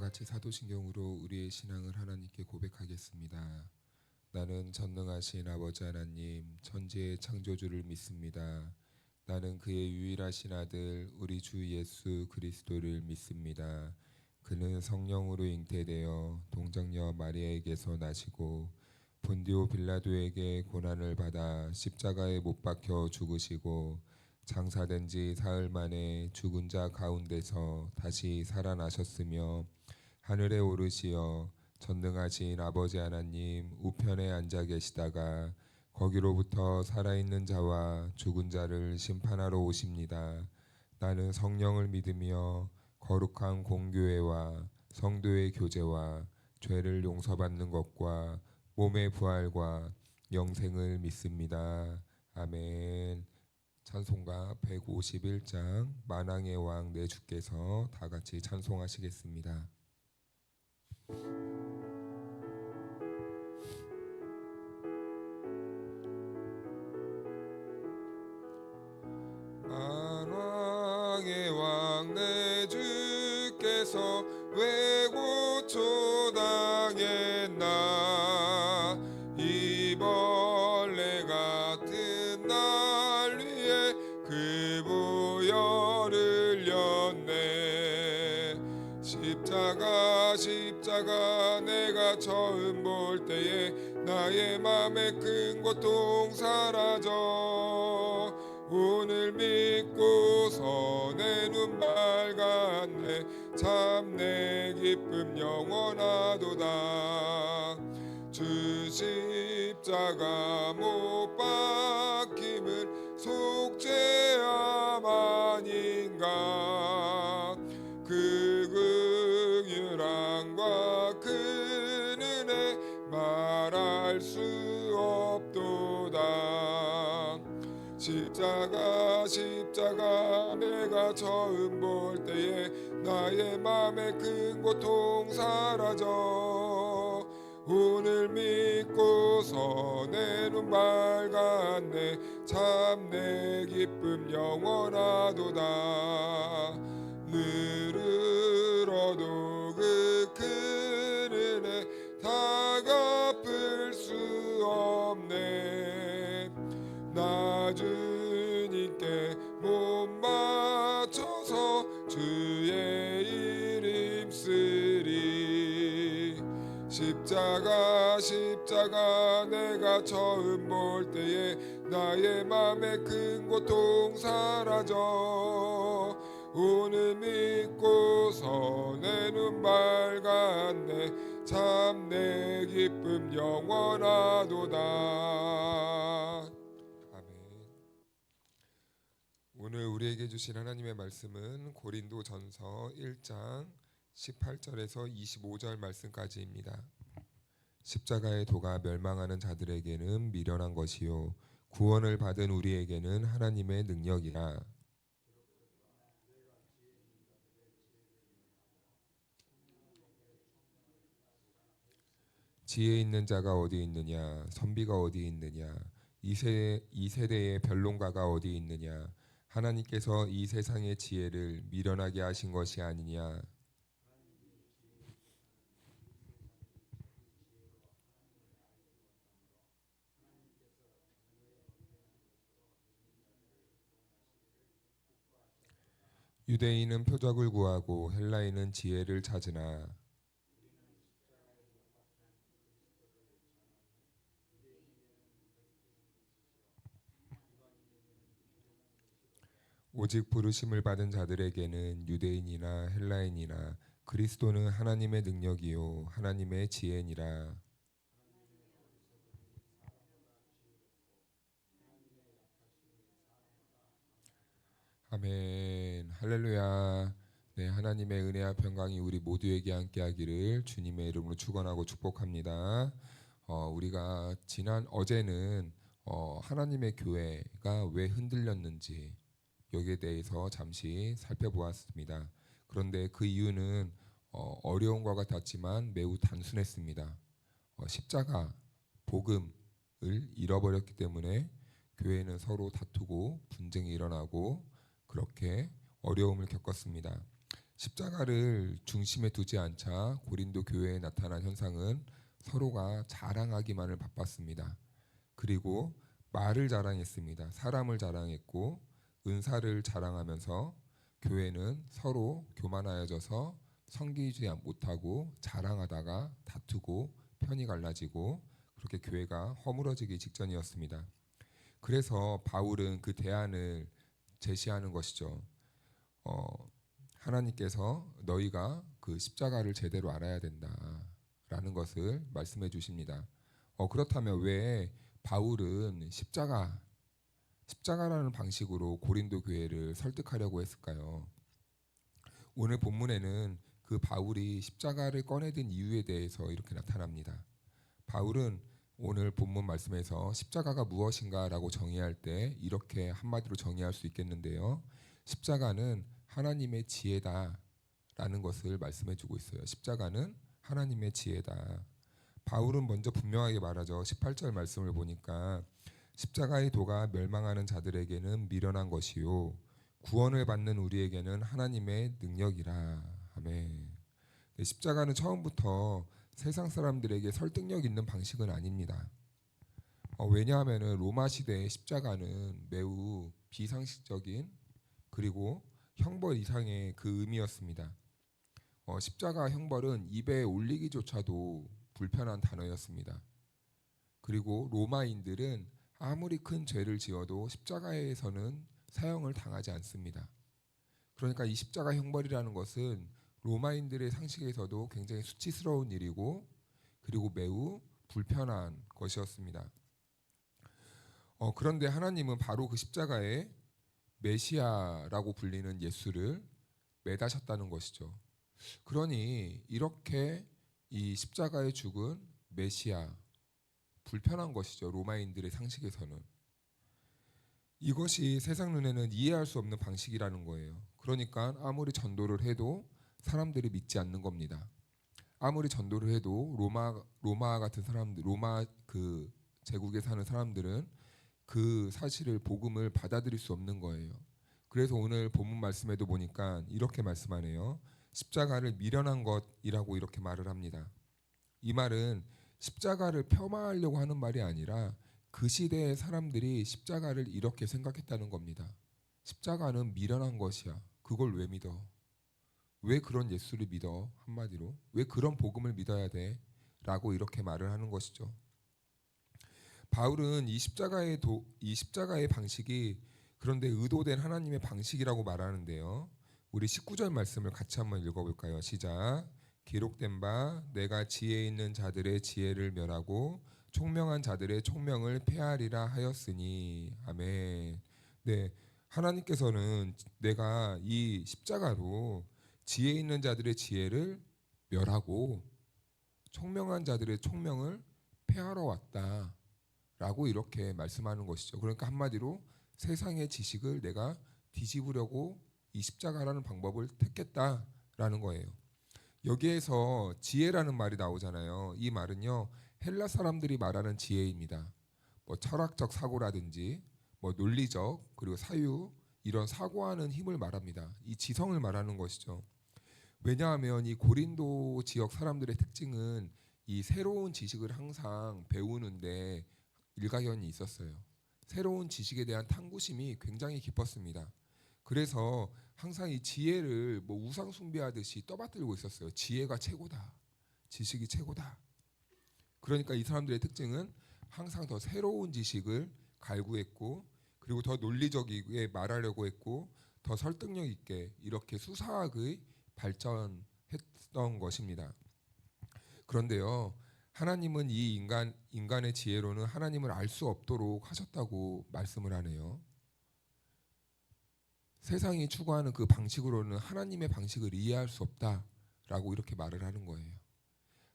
같이 사도신경으로 우리의 신앙을 하나님께 고백하겠습니다. 나는 전능하신 아버지 하나님, 천지의 창조주를 믿습니다. 나는 그의 유일하신 아들 우리 주 예수 그리스도를 믿습니다. 그는 성령으로 잉태되어 동정녀 마리아에게서 나시고 본디오 빌라도에게 고난을 받아 십자가에 못 박혀 죽으시고 장사된 지 사흘 만에 죽은 자 가운데서 다시 살아나셨으며 하늘에 오르시어 전능하신 아버지 하나님 우편에 앉아 계시다가 거기로부터 살아있는 자와 죽은 자를 심판하러 오십니다. 나는 성령을 믿으며 거룩한 공교회와 성도의 교제와 죄를 용서받는 것과 몸의 부활과 영생을 믿습니다. 아멘. 찬송가 151장 만왕의 왕 내 주께서 다 같이 찬송하시겠습니다. 만왕의 왕 내 주께서 왜 고초당했나 이 벌레 같은 날 위에 그 보혈을 흘렸네. 십자가 내가 처음 볼 때에 나의 맘에 큰 고통 사라져 오늘 믿고서 내 눈 밝았네. 참 내 기쁨 영원하도다. 주 십자가 못 박힘은 속죄함 아닌가. 그 긍휼함과 그 은혜 말할 수 없도다. 십자가 내가 처음 볼 때에 나의 맘에 큰 고통 사라져 오늘 믿고서 내 눈 밝았네. 참 내 기쁨 영원하도다. 늘으로도 그 큰 은혜 다 갚을 수 없네. 나 주님께 못 맞춰서 주의 이름 쓰리. 십자가 내가 처음 볼 때에 나의 맘에 큰 고통 사라져 오늘 믿고서 내 눈 밝았네. 참 내 기쁨 영원하도다. 오늘 우리에게 주신 하나님의 말씀은 고린도전서 1장 18절에서 25절 말씀까지입니다. 십자가의 도가 멸망하는 자들에게는 미련한 것이요 구원을 받은 우리에게는 하나님의 능력이라. 지혜 있는 자가 어디 있느냐, 선비가 어디 있느냐, 이 세대의 변론가가 어디 있느냐. 하나님께서 이 세상의 지혜를 미련하게 하신 것이 아니냐. 유대인은 표적을 구하고 헬라인은 지혜를 찾으나 오직 부르심을 받은 자들에게는 유대인이나 헬라인이나 그리스도는 하나님의 능력이요 하나님의 지혜니라. 아멘. 할렐루야. 네, 하나님의 은혜와 평강이 우리 모두에게 함께하기를 주님의 이름으로 축원하고 축복합니다. 우리가 어제는 하나님의 교회가 왜 흔들렸는지 여기에 대해서 잠시 살펴보았습니다. 그런데 그 이유는 어려움과 같았지만 매우 단순했습니다. 십자가 복음을 잃어버렸기 때문에 교회는 서로 다투고 분쟁이 일어나고 그렇게 어려움을 겪었습니다. 십자가를 중심에 두지 않자 고린도 교회에 나타난 현상은 서로가 자랑하기만을 바빴습니다. 그리고 말을 자랑했습니다. 사람을 자랑했고 은사를 자랑하면서 교회는 서로 교만하여져서 섬기지 못하고 자랑하다가 다투고 편이 갈라지고 그렇게 교회가 허물어지기 직전이었습니다. 그래서 바울은 그 대안을 제시하는 것이죠. 하나님께서 너희가 그 십자가를 제대로 알아야 된다라는 것을 말씀해 주십니다. 그렇다면 왜 바울은 십자가라는 방식으로 고린도 교회를 설득하려고 했을까요? 오늘 본문에는 그 바울이 십자가를 꺼내든 이유에 대해서 이렇게 나타납니다. 바울은 오늘 본문 말씀에서 십자가가 무엇인가라고 정의할 때 이렇게 한마디로 정의할 수 있겠는데요. 십자가는 하나님의 지혜다라는 것을 말씀해 주고 있어요. 십자가는 하나님의 지혜다. 바울은 먼저 분명하게 말하죠. 18절 말씀을 보니까 십자가의 도가 멸망하는 자들에게는 미련한 것이요 구원을 받는 우리에게는 하나님의 능력이라. 아멘. 십자가는 처음부터 세상 사람들에게 설득력 있는 방식은 아닙니다. 왜냐하면 로마 시대의 십자가는 매우 비상식적인 그리고 형벌 이상의 그 의미였습니다. 십자가 형벌은 입에 올리기조차도 불편한 단어였습니다. 그리고 로마인들은 아무리 큰 죄를 지어도 십자가에서는 사형을 당하지 않습니다. 그러니까 이 십자가 형벌이라는 것은 로마인들의 상식에서도 굉장히 수치스러운 일이고 그리고 매우 불편한 것이었습니다. 그런데 하나님은 바로 그 십자가에 메시아라고 불리는 예수를 매다셨다는 것이죠. 그러니 이렇게 이 십자가에 죽은 메시아 불편한 것이죠. 로마인들의 상식에서는. 이것이 세상 눈에는 이해할 수 없는 방식이라는 거예요. 그러니까 아무리 전도를 해도 사람들이 믿지 않는 겁니다. 아무리 전도를 해도 로마 같은 사람들, 로마 그 제국에 사는 사람들은 그 사실을 복음을 받아들일 수 없는 거예요. 그래서 오늘 본문 말씀에도 보니까 이렇게 말씀하네요. 십자가를 미련한 것이라고 이렇게 말을 합니다. 이 말은 십자가를 폄하하려고 하는 말이 아니라 그 시대의 사람들이 십자가를 이렇게 생각했다는 겁니다. 십자가는 미련한 것이야. 그걸 왜 믿어? 왜 그런 예수를 믿어? 한마디로 왜 그런 복음을 믿어야 돼? 라고 이렇게 말을 하는 것이죠. 바울은 이 십자가의 방식이 그런데 의도된 하나님의 방식이라고 말하는데요. 우리 19절 말씀을 같이 한번 읽어볼까요? 시작. 기록된 바 내가 지혜 있는 자들의 지혜를 멸하고 총명한 자들의 총명을 폐하리라 하였으니. 아멘. 네, 하나님께서는 내가 이 십자가로 지혜 있는 자들의 지혜를 멸하고 총명한 자들의 총명을 폐하러 왔다라고 이렇게 말씀하는 것이죠. 그러니까 한마디로 세상의 지식을 내가 뒤집으려고 이 십자가라는 방법을 택했다라는 거예요. 여기에서 지혜라는 말이 나오잖아요. 이 말은요, 헬라 사람들이 말하는 지혜입니다. 뭐 철학적 사고라든지 뭐 논리적 그리고 사유 이런 사고하는 힘을 말합니다. 이 지성을 말하는 것이죠. 왜냐하면 이 고린도 지역 사람들의 특징은 이 새로운 지식을 항상 배우는데 일가견이 있었어요. 새로운 지식에 대한 탐구심이 굉장히 깊었습니다. 그래서 항상 이 지혜를 뭐 우상 숭배하듯이 떠받들고 있었어요. 지혜가 최고다. 지식이 최고다. 그러니까 이 사람들의 특징은 항상 더 새로운 지식을 갈구했고 그리고 더 논리적이게 말하려고 했고 더 설득력 있게 이렇게 수사학의 발전했던 것입니다. 그런데요, 하나님은 이 인간의 지혜로는 하나님을 알 수 없도록 하셨다고 말씀을 하네요. 세상이 추구하는 그 방식으로는 하나님의 방식을 이해할 수 없다라고 이렇게 말을 하는 거예요.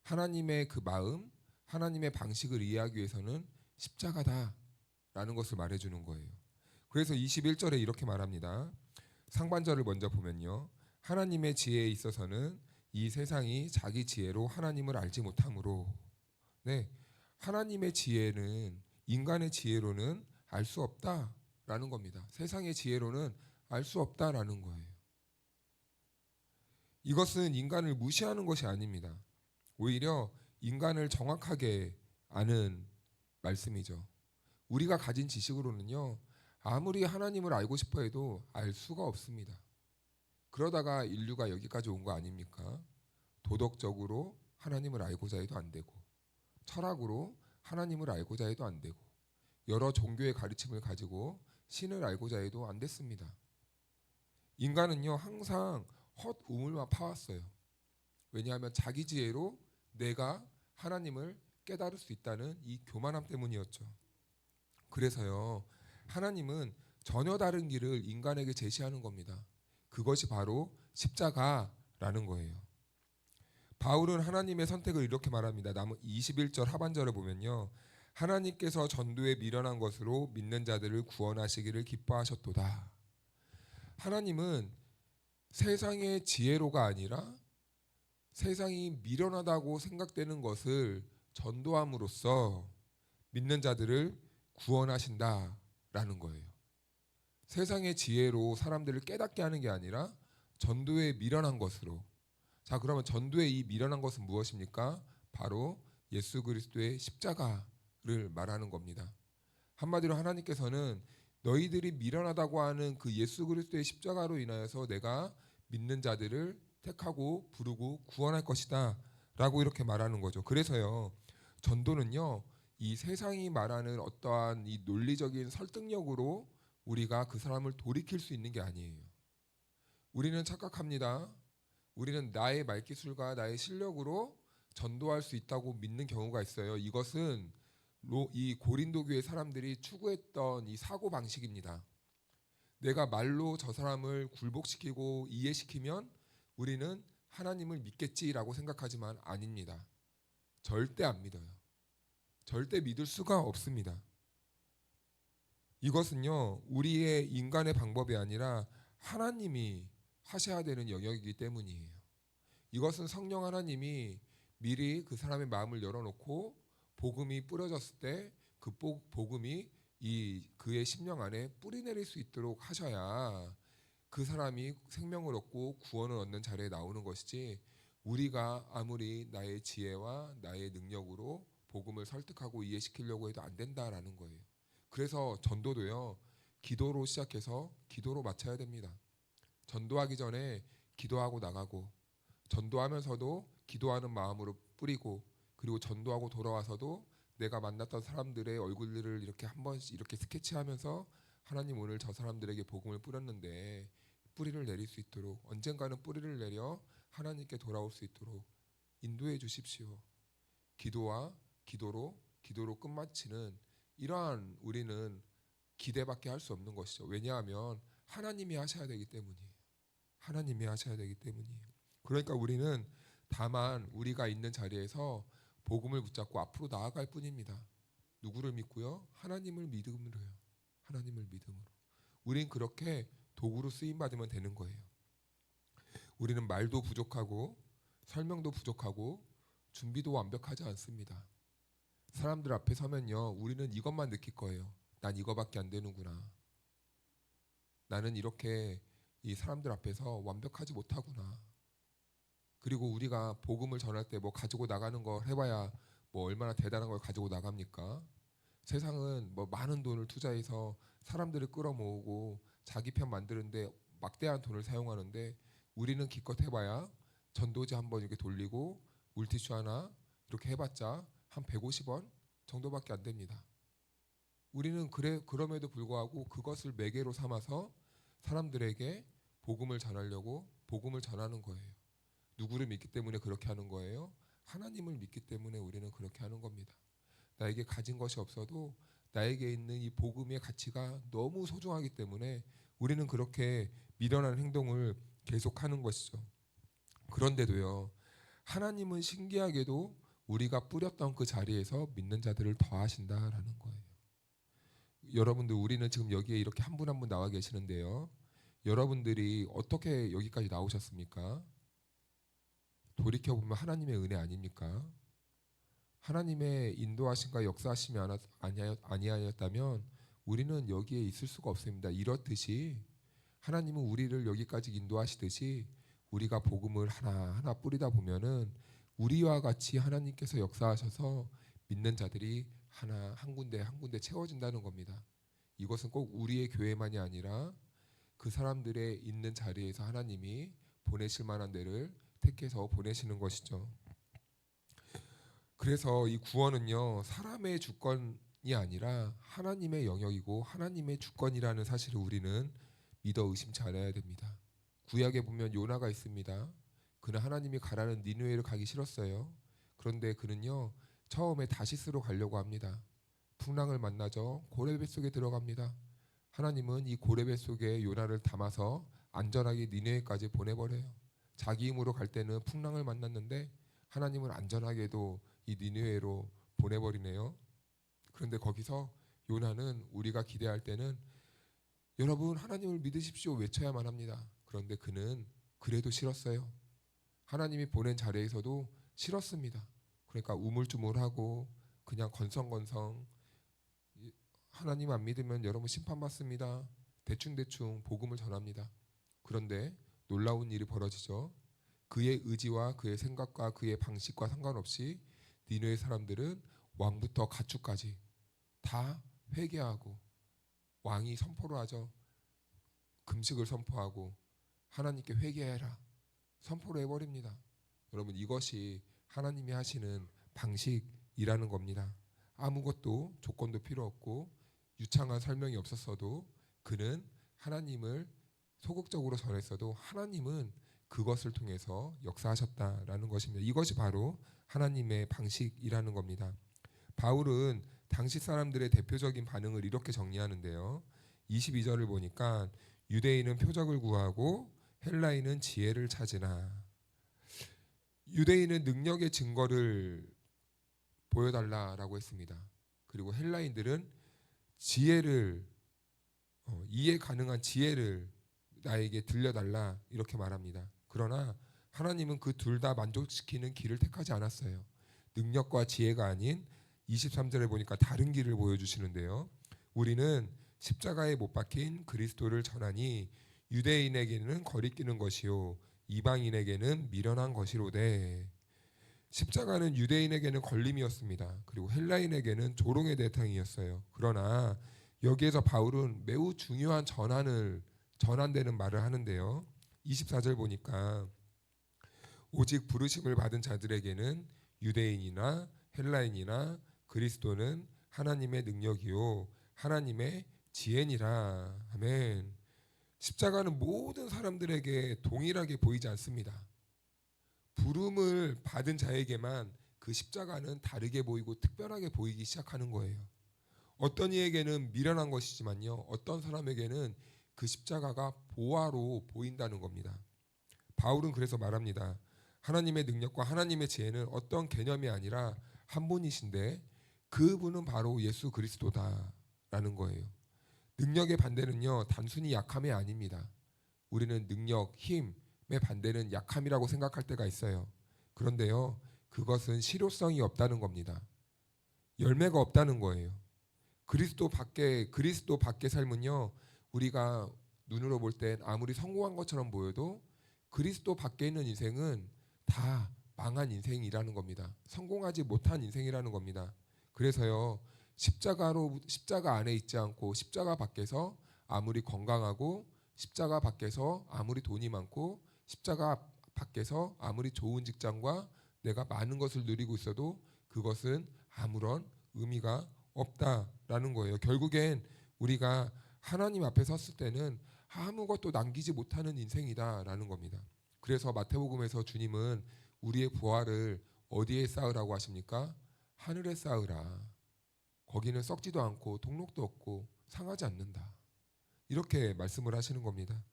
하나님의 그 마음, 하나님의 방식을 이해하기 위해서는 십자가다라는 것을 말해주는 거예요. 그래서 21절에 이렇게 말합니다. 상반절을 먼저 보면요. 하나님의 지혜에 있어서는 이 세상이 자기 지혜로 하나님을 알지 못하므로. 네, 하나님의 지혜는 인간의 지혜로는 알 수 없다라는 겁니다. 세상의 지혜로는 알 수 없다라는 거예요. 이것은 인간을 무시하는 것이 아닙니다. 오히려 인간을 정확하게 아는 말씀이죠. 우리가 가진 지식으로는요, 아무리 하나님을 알고 싶어 해도 알 수가 없습니다. 그러다가 인류가 여기까지 온 거 아닙니까? 도덕적으로 하나님을 알고자 해도 안 되고, 철학으로 하나님을 알고자 해도 안 되고, 여러 종교의 가르침을 가지고 신을 알고자 해도 안 됐습니다. 인간은요, 항상 헛우물만 파왔어요. 왜냐하면 자기 지혜로 내가 하나님을 깨달을 수 있다는 이 교만함 때문이었죠. 그래서요, 하나님은 전혀 다른 길을 인간에게 제시하는 겁니다. 그것이 바로 십자가라는 거예요. 바울은 하나님의 선택을 이렇게 말합니다. 21절 하반절을 보면요, 하나님께서 전도에 미련한 것으로 믿는 자들을 구원하시기를 기뻐하셨도다. 하나님은 세상의 지혜로가 아니라 세상이 미련하다고 생각되는 것을 전도함으로써 믿는 자들을 구원하신다라는 거예요. 세상의 지혜로 사람들을 깨닫게 하는 게 아니라 전도에 미련한 것으로. 자, 그러면 전도의 이 미련한 것은 무엇입니까? 바로 예수 그리스도의 십자가를 말하는 겁니다. 한마디로 하나님께서는 너희들이 미련하다고 하는 그 예수 그리스도의 십자가로 인하여서 내가 믿는 자들을 택하고 부르고 구원할 것이다 라고 이렇게 말하는 거죠. 그래서요, 전도는요, 이 세상이 말하는 어떠한 이 논리적인 설득력으로 우리가 그 사람을 돌이킬 수 있는 게 아니에요. 우리는 착각합니다. 우리는 나의 말기술과 나의 실력으로 전도할 수 있다고 믿는 경우가 있어요. 이것은 이 고린도 교회 사람들이 추구했던 이 사고 방식입니다. 내가 말로 저 사람을 굴복시키고 이해시키면 우리는 하나님을 믿겠지라고 생각하지만 아닙니다. 절대 안 믿어요. 절대 믿을 수가 없습니다. 이것은요, 우리의 인간의 방법이 아니라 하나님이 하셔야 되는 영역이기 때문이에요. 이것은 성령 하나님이 미리 그 사람의 마음을 열어놓고 복음이 뿌려졌을 때 그 복음이 그의 심령 안에 뿌리 내릴 수 있도록 하셔야 그 사람이 생명을 얻고 구원을 얻는 자리에 나오는 것이지, 우리가 아무리 나의 지혜와 나의 능력으로 복음을 설득하고 이해시키려고 해도 안 된다라는 거예요. 그래서 전도도요, 기도로 시작해서 기도로 마쳐야 됩니다. 전도하기 전에 기도하고 나가고, 전도하면서도 기도하는 마음으로 뿌리고, 그리고 전도하고 돌아와서도 내가 만났던 사람들의 얼굴들을 이렇게 한 번씩 이렇게 스케치하면서 하나님 오늘 저 사람들에게 복음을 뿌렸는데 뿌리를 내릴 수 있도록, 언젠가는 뿌리를 내려 하나님께 돌아올 수 있도록 인도해 주십시오. 기도와 기도로 끝마치는 이러한 우리는 기대밖에 할 수 없는 것이죠. 왜냐하면 하나님이 하셔야 되기 때문이에요. 하나님이 하셔야 되기 때문이에요. 그러니까 우리는 다만 우리가 있는 자리에서 복음을 붙잡고 앞으로 나아갈 뿐입니다. 누구를 믿고요? 하나님을 믿음으로요. 하나님을 믿음으로. 우린 그렇게 도구로 쓰임 받으면 되는 거예요. 우리는 말도 부족하고 설명도 부족하고 준비도 완벽하지 않습니다. 사람들 앞에 서면요, 우리는 이것만 느낄 거예요. 난 이거밖에 안 되는구나. 나는 이렇게 이 사람들 앞에서 완벽하지 못하구나. 그리고 우리가 복음을 전할 때 뭐 가지고 나가는 거 해봐야 뭐 얼마나 대단한 걸 가지고 나갑니까? 세상은 뭐 많은 돈을 투자해서 사람들을 끌어모으고 자기 편 만드는데 막대한 돈을 사용하는데, 우리는 기껏 해봐야 전도지 한번 이렇게 돌리고 물티슈 하나 이렇게 해봤자 한 150원 정도밖에 안 됩니다. 우리는 그럼에도 불구하고 그것을 매개로 삼아서 사람들에게 복음을 전하려고 복음을 전하는 거예요. 누구를 믿기 때문에 그렇게 하는 거예요? 하나님을 믿기 때문에 우리는 그렇게 하는 겁니다. 나에게 가진 것이 없어도 나에게 있는 이 복음의 가치가 너무 소중하기 때문에 우리는 그렇게 미련한 행동을 계속하는 것이죠. 그런데도요, 하나님은 신기하게도 우리가 뿌렸던 그 자리에서 믿는 자들을 더하신다라는 거예요. 여러분들, 우리는 지금 여기에 이렇게 한 분 한 분 나와 계시는데요, 여러분들이 어떻게 여기까지 나오셨습니까? 돌이켜보면 하나님의 은혜 아닙니까? 하나님의 인도하심과 역사하심이 아니하였다면 우리는 여기에 있을 수가 없습니다. 이렇듯이 하나님은 우리를 여기까지 인도하시듯이 우리가 복음을 하나하나 뿌리다 보면은 우리와 같이 하나님께서 역사하셔서 믿는 자들이 한 군데 한 군데 채워진다는 겁니다. 이것은 꼭 우리의 교회만이 아니라 그 사람들의 있는 자리에서 하나님이 보내실 만한 데를 택해서 보내시는 것이죠. 그래서 이 구원은요, 사람의 주권이 아니라 하나님의 영역이고 하나님의 주권이라는 사실을 우리는 믿어 의심치 않아야 됩니다. 구약에 보면 요나가 있습니다. 그는 하나님이 가라는 니느웨를 가기 싫었어요. 그런데 그는요, 처음에 다시스로 가려고 합니다. 풍랑을 만나죠. 고레벳 속에 들어갑니다. 하나님은 이 고레벳 속에 요나를 담아서 안전하게 니느웨까지 보내버려요. 자기 힘으로 갈 때는 풍랑을 만났는데 하나님은 안전하게도 이 니느웨로 보내버리네요. 그런데 거기서 요나는 우리가 기대할 때는 여러분 하나님을 믿으십시오 외쳐야만 합니다. 그런데 그는 그래도 싫었어요. 하나님이 보낸 자리에서도 싫었습니다. 그러니까 우물쭈물하고 그냥 건성건성 하나님 안 믿으면 여러분 심판받습니다. 대충대충 복음을 전합니다. 그런데 놀라운 일이 벌어지죠. 그의 의지와 그의 생각과 그의 방식과 상관없이 니느웨 사람들은 왕부터 가축까지 다 회개하고 왕이 선포를 하죠. 금식을 선포하고 하나님께 회개해라 선포를 해버립니다. 여러분 이것이 하나님이 하시는 방식이라는 겁니다. 아무것도 조건도 필요 없고 유창한 설명이 없었어도 그는 하나님을 소극적으로 전했어도 하나님은 그것을 통해서 역사하셨다라는 것입니다. 이것이 바로 하나님의 방식이라는 겁니다. 바울은 당시 사람들의 대표적인 반응을 이렇게 정리하는데요. 22절을 보니까 유대인은 표적을 구하고 헬라인은 지혜를 찾으나, 유대인은 능력의 증거를 보여달라라고 했습니다. 그리고 헬라인들은 지혜를 이해 가능한 지혜를 나에게 들려달라 이렇게 말합니다. 그러나 하나님은 그 둘 다 만족시키는 길을 택하지 않았어요. 능력과 지혜가 아닌 23절에 보니까 다른 길을 보여주시는데요. 우리는 십자가에 못 박힌 그리스도를 전하니 유대인에게는 거리끼는 것이요 이방인에게는 미련한 것이로되. 십자가는 유대인에게는 걸림이었습니다. 그리고 헬라인에게는 조롱의 대상이었어요. 그러나 여기에서 바울은 매우 중요한 전환되는 말을 하는데요. 24절 보니까 오직 부르심을 받은 자들에게는 유대인이나 헬라인이나 그리스도는 하나님의 능력이요 하나님의 지혜니라. 아멘. 십자가는 모든 사람들에게 동일하게 보이지 않습니다. 부름을 받은 자에게만 그 십자가는 다르게 보이고 특별하게 보이기 시작하는 거예요. 어떤 이에게는 미련한 것이지만요, 어떤 사람에게는 그 십자가가 보화로 보인다는 겁니다. 바울은 그래서 말합니다. 하나님의 능력과 하나님의 지혜는 어떤 개념이 아니라 한 분이신데 그분은 바로 예수 그리스도다라는 거예요. 능력의 반대는요, 단순히 약함이 아닙니다. 우리는 능력, 힘의 반대는 약함이라고 생각할 때가 있어요. 그런데요, 그것은 실효성이 없다는 겁니다. 열매가 없다는 거예요. 그리스도 밖에 삶은요, 우리가 눈으로 볼 땐 아무리 성공한 것처럼 보여도 그리스도 밖에 있는 인생은 다 망한 인생이라는 겁니다. 성공하지 못한 인생이라는 겁니다. 그래서요, 십자가 안에 있지 않고 십자가 밖에서 아무리 건강하고 십자가 밖에서 아무리 돈이 많고 십자가 밖에서 아무리 좋은 직장과 내가 많은 것을 누리고 있어도 그것은 아무런 의미가 없다라는 거예요. 결국엔 우리가 하나님 앞에 섰을 때는 아무것도 남기지 못하는 인생이다라는 겁니다. 그래서 마태복음에서 주님은 우리의 부활을 어디에 쌓으라고 하십니까? 하늘에 쌓으라. 거기는 썩지도 않고 동록도 없고 상하지 않는다. 이렇게 말씀을 하시는 겁니다.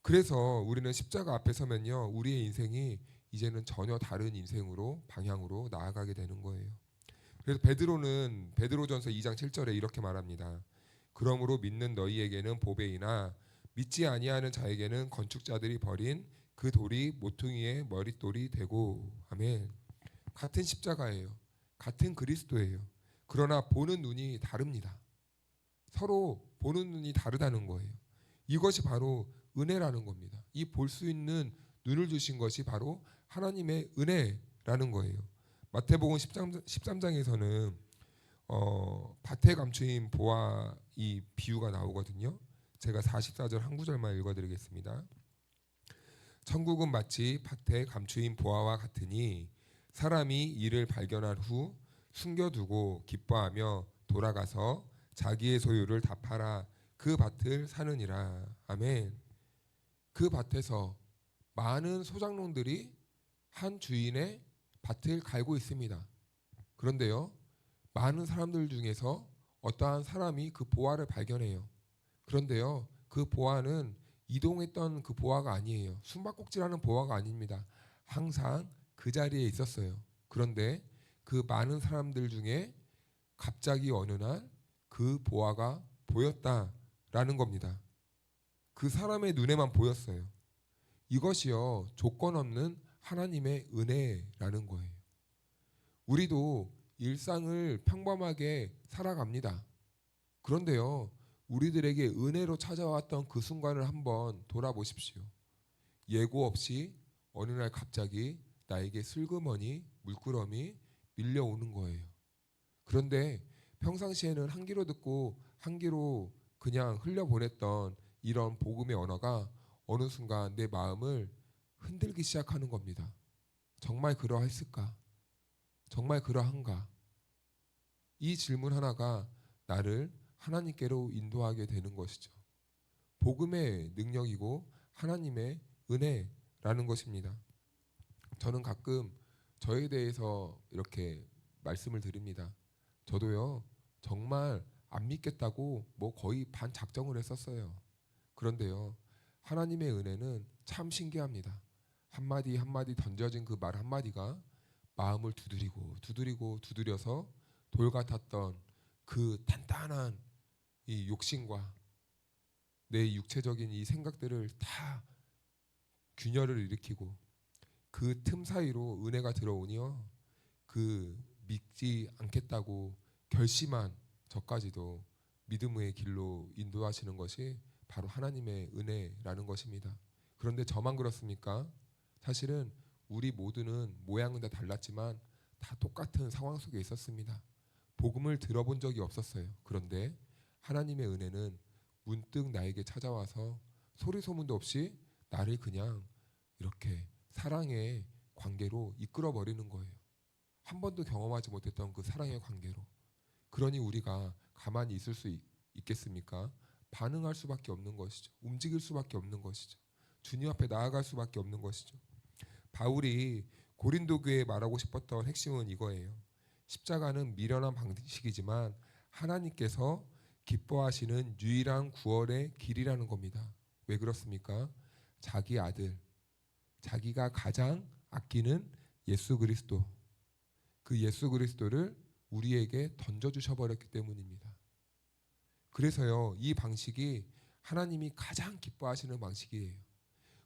그래서 우리는 십자가 앞에 서면요, 우리의 인생이 이제는 전혀 다른 인생으로 방향으로 나아가게 되는 거예요. 그래서 베드로전서 2장 7절에 이렇게 말합니다. 그러므로 믿는 너희에게는 보배이나 믿지 아니하는 자에게는 건축자들이 버린 그 돌이 모퉁이의 머릿돌이 되고. 아멘. 같은 십자가예요. 같은 그리스도예요. 그러나 보는 눈이 다릅니다. 서로 보는 눈이 다르다는 거예요. 이것이 바로 은혜라는 겁니다. 이 볼 수 있는 눈을 주신 것이 바로 하나님의 은혜라는 거예요. 마태복음 13장에서는 밭에 감추인 보화 이 비유가 나오거든요. 제가 44절 한 구절만 읽어드리겠습니다. 천국은 마치 밭에 감추인 보화와 같으니 사람이 이를 발견한 후 숨겨두고 기뻐하며 돌아가서 자기의 소유를 다 팔아 그 밭을 사느니라. 아멘. 그 밭에서 많은 소작농들이 한 주인의 밭을 갈고 있습니다. 그런데요, 많은 사람들 중에서 어떠한 사람이 그 보화를 발견해요. 그런데요, 그 보화는 이동했던 그 보화가 아니에요. 숨바꼭질하는 보화가 아닙니다. 항상 그 자리에 있었어요. 그런데 그 많은 사람들 중에 갑자기 어느 날 그 보화가 보였다라는 겁니다. 그 사람의 눈에만 보였어요. 이것이요, 조건 없는 하나님의 은혜라는 거예요. 우리도 일상을 평범하게 살아갑니다. 그런데요, 우리들에게 은혜로 찾아왔던 그 순간을 한번 돌아보십시오. 예고 없이 어느 날 갑자기 나에게 슬그머니 물끄러미 밀려오는 거예요. 그런데 평상시에는 한 귀로 듣고 한 귀로 그냥 흘려보냈던 이런 복음의 언어가 어느 순간 내 마음을 흔들기 시작하는 겁니다. 정말 그러했을까? 정말 그러한가? 이 질문 하나가 나를 하나님께로 인도하게 되는 것이죠. 복음의 능력이고 하나님의 은혜라는 것입니다. 저는 가끔 저에 대해서 이렇게 말씀을 드립니다. 저도요, 정말 안 믿겠다고 뭐 거의 반작정을 했었어요. 그런데요, 하나님의 은혜는 참 신기합니다. 한마디 한마디 던져진 그 말 한마디가 마음을 두드려서 돌 같았던 그 단단한 이 욕심과 내 육체적인 이 생각들을 다 균열을 일으키고 그 틈 사이로 은혜가 들어오니요, 그 믿지 않겠다고 결심한 저까지도 믿음의 길로 인도하시는 것이 바로 하나님의 은혜라는 것입니다. 그런데 저만 그렇습니까? 사실은 우리 모두는 모양은 다 달랐지만 다 똑같은 상황 속에 있었습니다. 복음을 들어본 적이 없었어요. 그런데 하나님의 은혜는 문득 나에게 찾아와서 소리 소문도 없이 나를 그냥 이렇게 사랑의 관계로 이끌어 버리는 거예요. 한 번도 경험하지 못했던 그 사랑의 관계로. 그러니 우리가 가만히 있을 수 있겠습니까? 반응할 수밖에 없는 것이죠. 움직일 수밖에 없는 것이죠. 주님 앞에 나아갈 수밖에 없는 것이죠. 바울이 고린도 교회에 말하고 싶었던 핵심은 이거예요. 십자가는 미련한 방식이지만 하나님께서 기뻐하시는 유일한 구원의 길이라는 겁니다. 왜 그렇습니까? 자기 아들, 자기가 가장 아끼는 예수 그리스도, 그 예수 그리스도를 우리에게 던져주셔 버렸기 때문입니다. 그래서요, 이 방식이 하나님이 가장 기뻐하시는 방식이에요.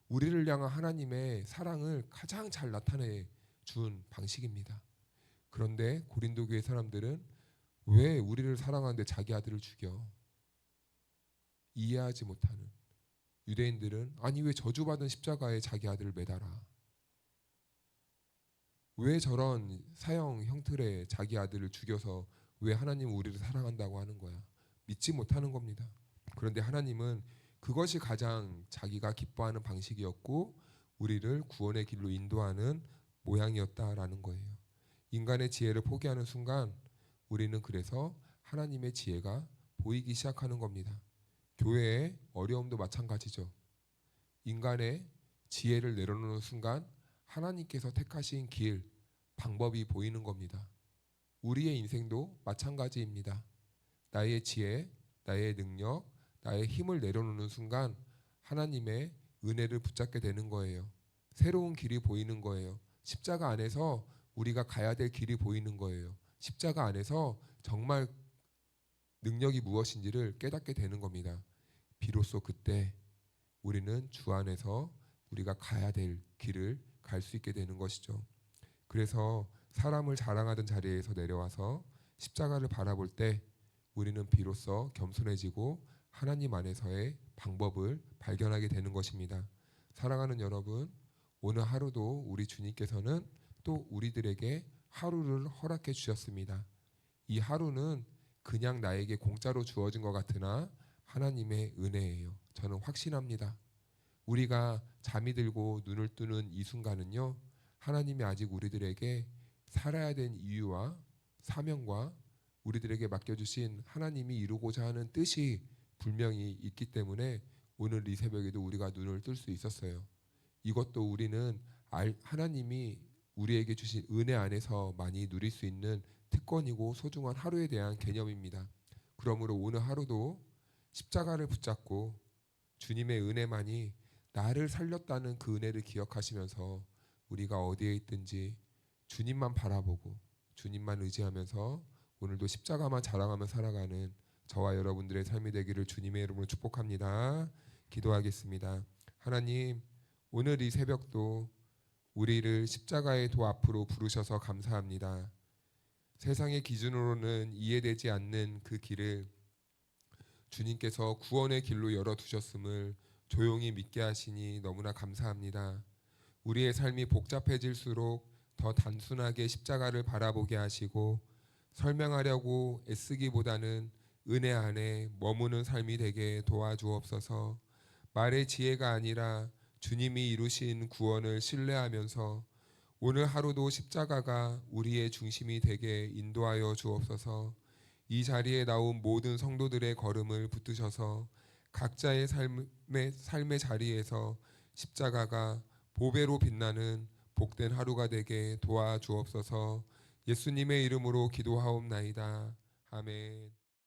우리를 향한 하나님의 사랑을 가장 잘 나타내 준 방식입니다. 그런데 고린도 교회 사람들은 왜 우리를 사랑하는데 자기 아들을 죽여? 이해하지 못하는 유대인들은 아니 왜 저주받은 십자가에 자기 아들을 매달아? 왜 저런 사형 형틀에 자기 아들을 죽여서 왜 하나님은 우리를 사랑한다고 하는 거야? 믿지 못하는 겁니다. 그런데 하나님은 그것이 가장 자기가 기뻐하는 방식이었고 우리를 구원의 길로 인도하는 모양이었다라는 거예요. 인간의 지혜를 포기하는 순간 우리는 그래서 하나님의 지혜가 보이기 시작하는 겁니다. 교회의 어려움도 마찬가지죠. 인간의 지혜를 내려놓는 순간 하나님께서 택하신 길, 방법이 보이는 겁니다. 우리의 인생도 마찬가지입니다. 나의 지혜, 나의 능력, 나의 힘을 내려놓는 순간 하나님의 은혜를 붙잡게 되는 거예요. 새로운 길이 보이는 거예요. 십자가 안에서 우리가 가야 될 길이 보이는 거예요. 십자가 안에서 정말 능력이 무엇인지를 깨닫게 되는 겁니다. 비로소 그때 우리는 주 안에서 우리가 가야 될 길을 갈 수 있게 되는 것이죠. 그래서 사람을 자랑하던 자리에서 내려와서 십자가를 바라볼 때 우리는 비로소 겸손해지고 하나님 안에서의 방법을 발견하게 되는 것입니다. 사랑하는 여러분, 오늘 하루도 우리 주님께서는 또 우리들에게 하루를 허락해 주셨습니다. 이 하루는 그냥 나에게 공짜로 주어진 것 같으나 하나님의 은혜예요. 저는 확신합니다. 우리가 잠이 들고 눈을 뜨는 이 순간은요, 하나님이 아직 우리들에게 살아야 된 이유와 사명과 우리들에게 맡겨주신 하나님이 이루고자 하는 뜻이 분명히 있기 때문에 오늘 이 새벽에도 우리가 눈을 뜰 수 있었어요. 이것도 우리는 하나님이 우리에게 주신 은혜 안에서 많이 누릴 수 있는 특권이고 소중한 하루에 대한 개념입니다. 그러므로 오늘 하루도 십자가를 붙잡고 주님의 은혜만이 나를 살렸다는 그 은혜를 기억하시면서 우리가 어디에 있든지 주님만 바라보고 주님만 의지하면서 오늘도 십자가만 자랑하며 살아가는 저와 여러분들의 삶이 되기를 주님의 이름으로 축복합니다. 기도하겠습니다. 하나님, 오늘 이 새벽도 우리를 십자가의 도 앞으로 부르셔서 감사합니다. 세상의 기준으로는 이해되지 않는 그 길을 주님께서 구원의 길로 열어두셨음을 조용히 믿게 하시니 너무나 감사합니다. 우리의 삶이 복잡해질수록 더 단순하게 십자가를 바라보게 하시고 설명하려고 애쓰기보다는 은혜 안에 머무는 삶이 되게 도와주옵소서. 말의 지혜가 아니라 주님이 이루신 구원을 신뢰하면서 오늘 하루도 십자가가 우리의 중심이 되게 인도하여 주옵소서. 이 자리에 나온 모든 성도들의 걸음을 붙드셔서 각자의 삶의 자리에서 십자가가 보배로 빛나는 복된 하루가 되게 도와주옵소서. 예수님의 이름으로 기도하옵나이다. 아멘.